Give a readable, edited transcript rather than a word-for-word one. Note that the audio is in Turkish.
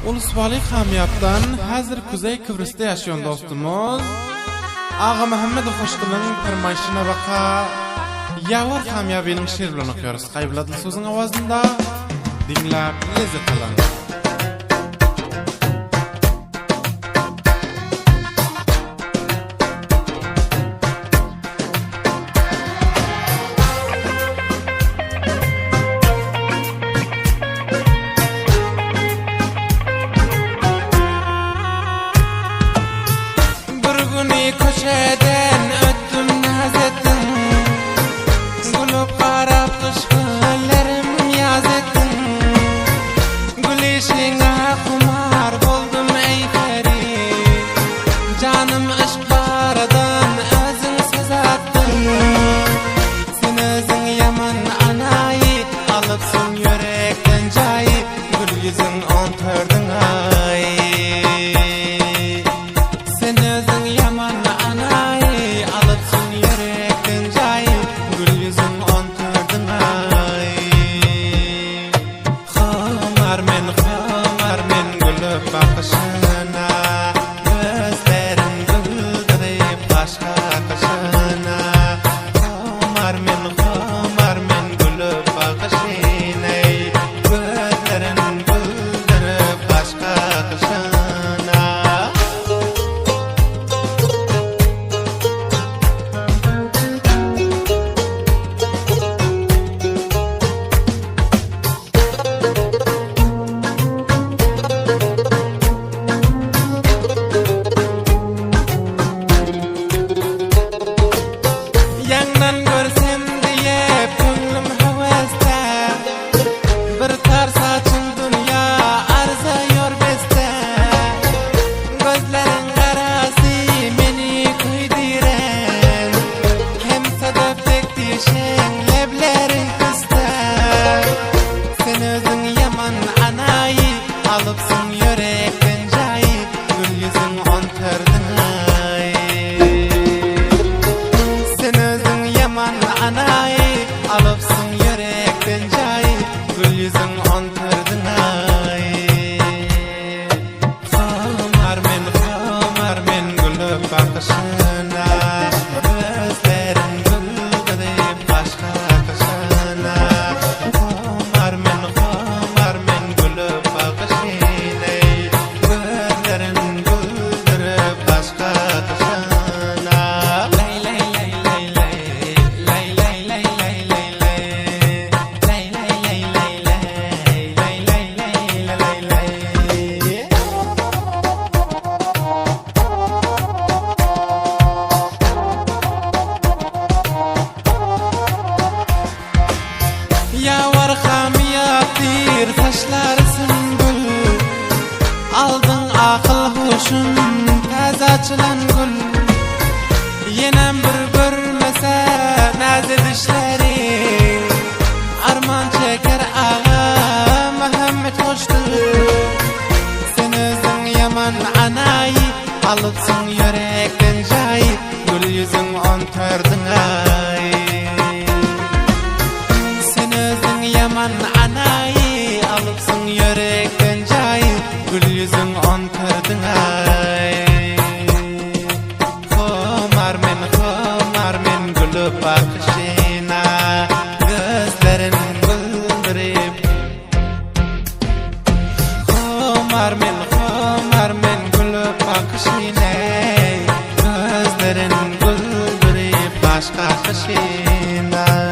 Ulusbalik hamiyatdan hazır Kuzey Kıbrıs'ta yaşayan dostumuz Ağa Muhammed Hoşkıl'ın firmayışına baka Yavur hamiya benim şiirlerini okuyoruz. Kaybıladılı sözün avazında dinlep lezzet alın. Köşeden öttüm nazettin Gulup qarab kış güllerim yaz ettin Gülüşüne kumar boldum ey peri Canım aşk baradan özün söz attın Sen özün yaman anayı alıpsın yürekten cayı Gül yüzün 14'ün ay Sen özün yaman bakışına gözlerin güldürüp başka kışına Komar men gülüp bakışına gözlerin güldürüp başka kışına Yandan görsem diye gönlüm heveste Bir tar saçın dünya arzıyor beste Gözlerin karası beni kuydiren Hem sedeftek dişen leblerin kısta Sen özün yaman anayı alıpsın yürekten cayı Gül yüzün 14'ün ay anayı alıpsın yürekten cayı Gül yüzün 14'ün ay Komar men gülüp bakışına Gözlerin güldürüp başka kışına Komar men gülüp bakışına Gözlerin güldürüp başka kışına Yavur hamiyatir taşlarsın gül Aldın akıl huşun tez açılan gül Yenem bir görmese nazi dişleri Arman çeker ağa Muhammed Hoşkıl Sen özün yaman anayı alıpsın yürekten cayı Gül yüzün 14'ün ay Yaman anayı alıpsın yürekten cayı Gül yüzün 14'ün ay Komar men gülüp bakışına Gözlerin güldürüp Komar men gülüp bakışına Gözlerin güldürüp başka kışına